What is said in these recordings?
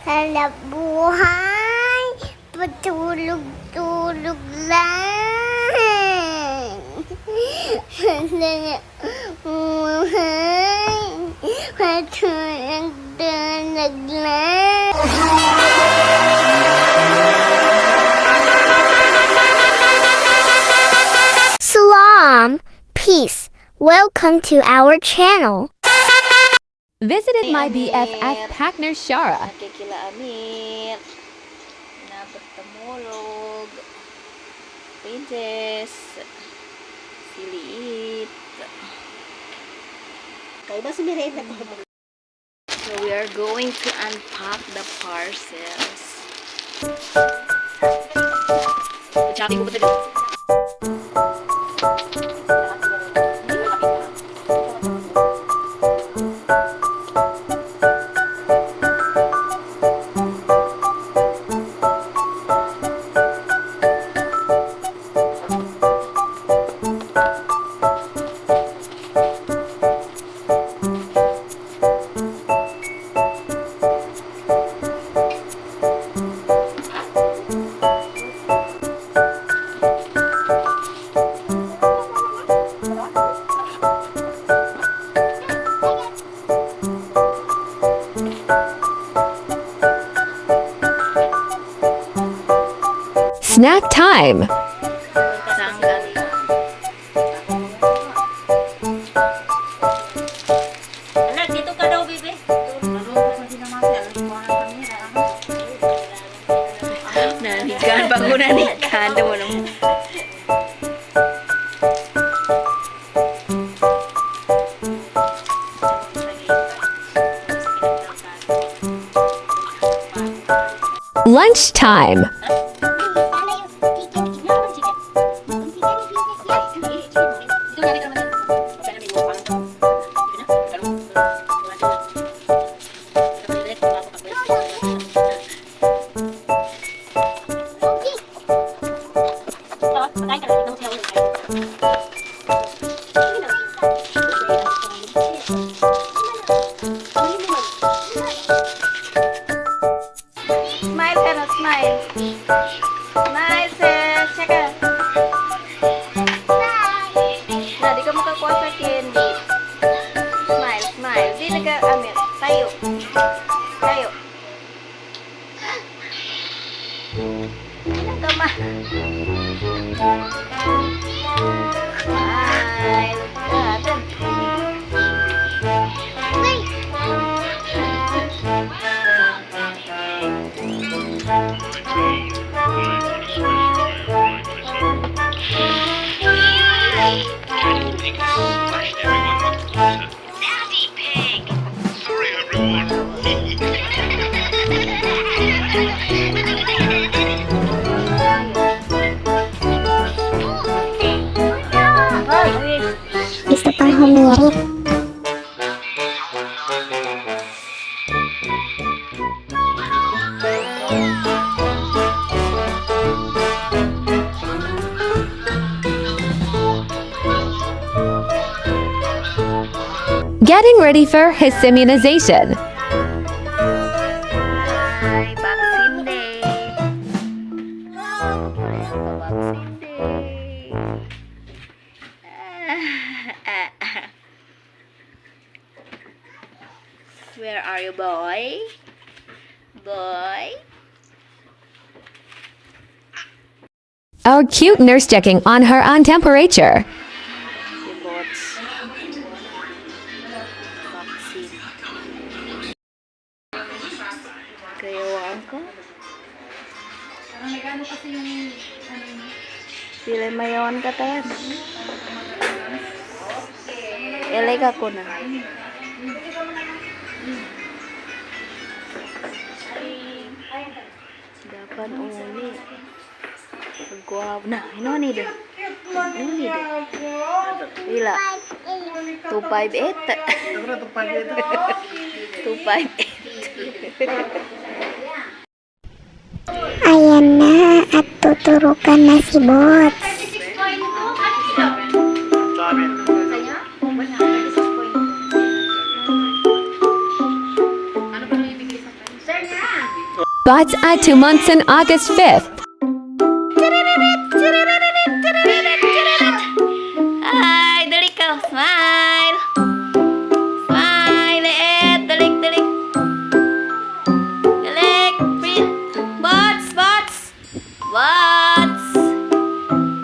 Hanap buhay, patulog-tulog lang. Hanap buhay, patulog-tulog lang. Salam, peace. Welcome to our channel. Visited my BFF partner Shara. Nakikila Amir. Nabot tamulog. Princess. Siliit. Kaya ba sumirit na ito? So we are going to unpack the parcels. Chabi ko ba ito? Snack time! Anak, dito ka daw, bibi. Nanikan, bago nanikan. Daw mo. Lunchtime! Smile ka na, smile. Smile, sis. Tsaka. Na, di ka makakuha sa candy. Smile, smile. Di nag-amit. Tayo. Tayo. Tama. Smile. Atin. Sorry, everyone. Gusto pang humirit. Getting ready for his immunization. Hi, Vaccine Day. Vaccine Day. Where are you, boy? Boy? Our cute nurse checking on her on temperature. Si Bots. Vaccine. Kayawaan ka? Sila mayawan ka tayo. Elega ko na. Dapan uli. Pagkuha na. Ano ni doon? Ano ni doon? Ila? 258. 258. Ayan na at tuturukan na si Bots. Ano ba ibigay sa kanya? Sir, yan! Bots at 2 months on August 5th. Ay, dali ka. Smile. Smile, liit. Dalik, dalik. Dalik. Print. Bots, bots. Bots.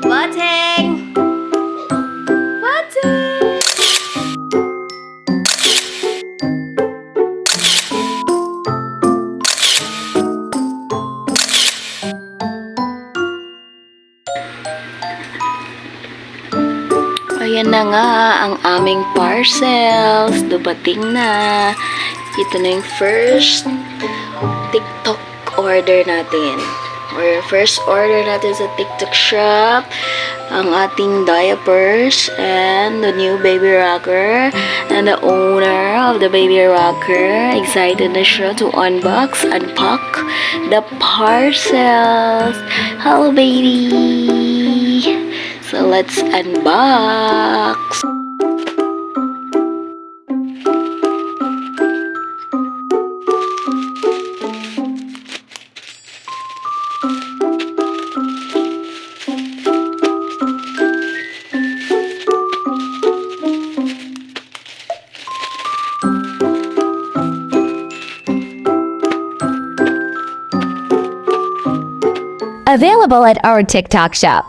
Botting. Botting. Ayan na nga ang aming parcels. Dumating na. Ito na yung first TikTok order natin. Or first order natin sa TikTok shop. Ang ating diapers and the new baby rocker. And the owner of the baby rocker. Excited na siya to unbox, unpack the parcels. Hello, baby! So let's unbox. Available at our TikTok shop.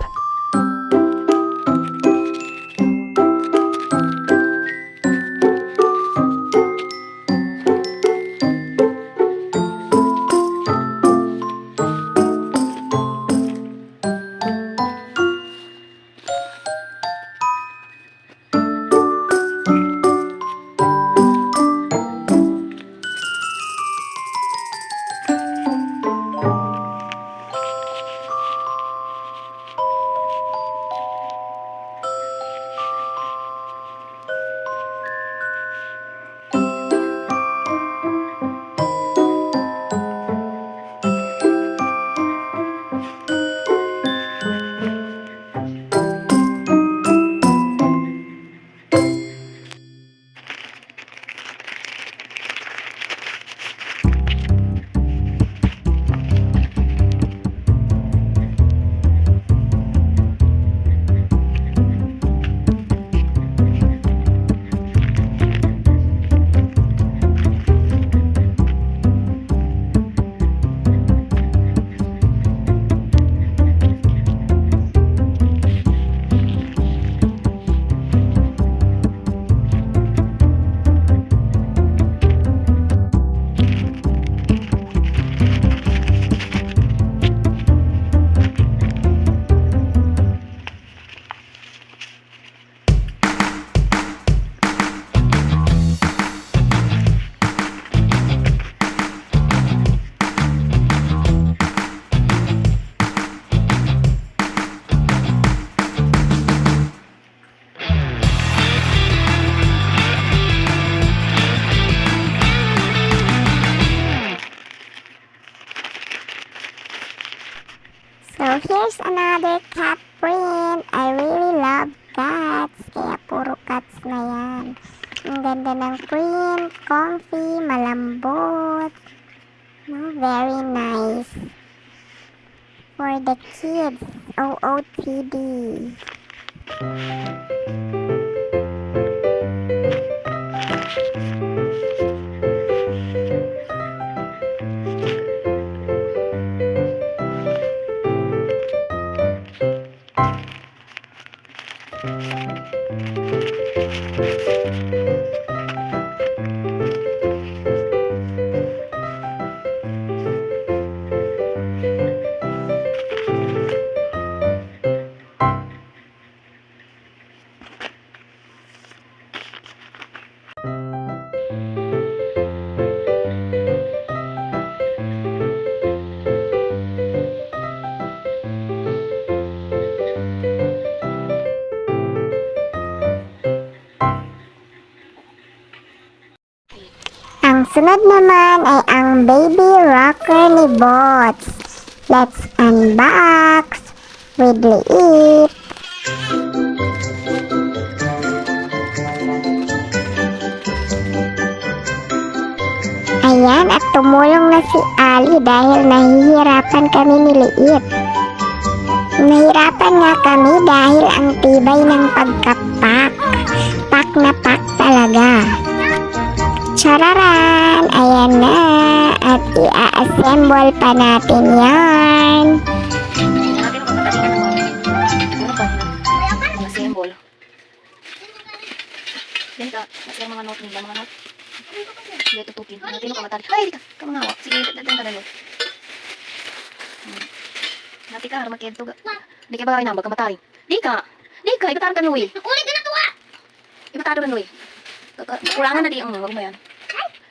So here's another cat print. I really love cats. Kaya puro cats na yan. Ang ganda ng print. Comfy, malambot. No, very nice. For the kids. OOTD. Ang sunod naman ay ang baby rocker ni Bots. Let's unbox with Liit. Ayan, at tumulong na si Ali dahil nahihirapan kami ni Liit. Nahirapan nga kami dahil ang tibay ng pagkapak. Pak na pak talaga. Chararan! Ayan na! At i-assemble pa natin yan. Assemble. Yan ka, nasa mga note nila, mga note. Hindi tutukin. Tino ka matali. Ay, dito ka mga hawak. Sige, dating ka na yun. Nati ka, harap magkento. Di ka ba kayo nambag ka matali? Di ka, ibataran ka nuwi. Nakulit na to ah! Ibataran ka nuwi. Kurangan na di ang wag mo yan.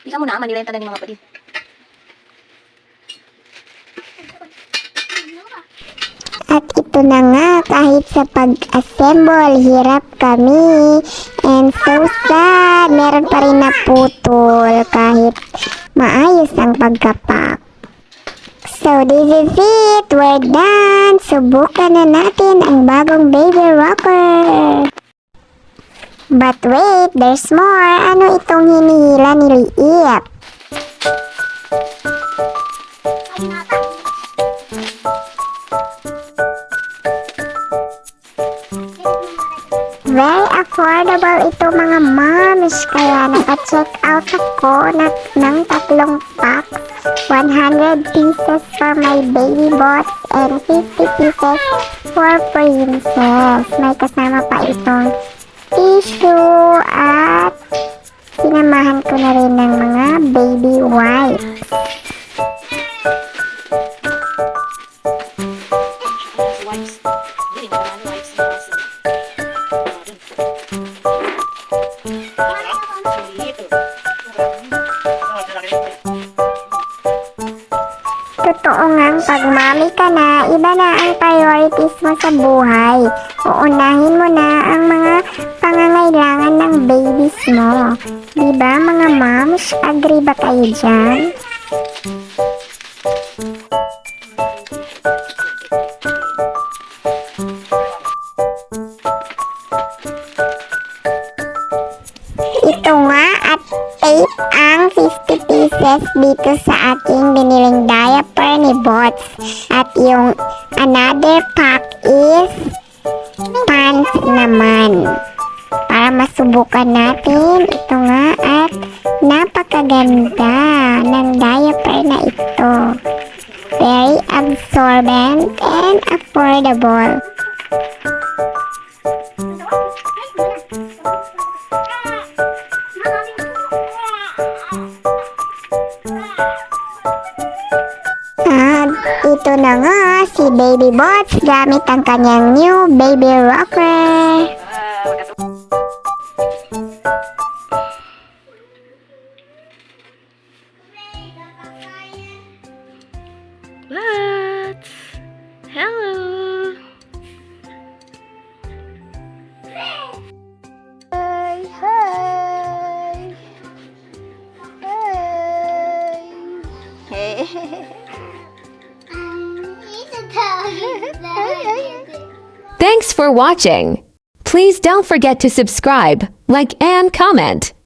Di ka muna, manila yung tanan ng mga kapatid. At ito na nga, kahit sa pag-assemble, hirap kami. And so sad, meron pa rin naputol kahit maayos ang pagkapak. So this is it, we're done. Subukan na natin ang bagong baby rocker. But wait, there's more. Ano itong hinihila ni Liit? Very affordable ito mga moms, kaya naka-check out ako ng 3 packs. 100 pieces for my baby boss and 50 pieces for princess. May kasama pa itong tissue at sinamahan ko na rin ng mga baby wipes. Wipes. Hindi na naman wipes. Totoo ngang pag mami ka na, iba na ang priorities mo sa buhay. Uunahin mo na ang mga pangangailangan ng babies mo. Diba mga moms, agree ba kayo dyan? Ito nga at tape ang 50 pieces dito sa aking biniling diaper ni Bots. At yung another pack is pants naman. Para masubukan natin, ito nga at napakaganda ng diaper na ito. Very absorbent and affordable. Ito na nga si Baby Bots gamit ang kanyang new baby rocker. What? Hello. Hi, hi. Hey. Thanks for watching. Please don't forget to subscribe, like, and comment.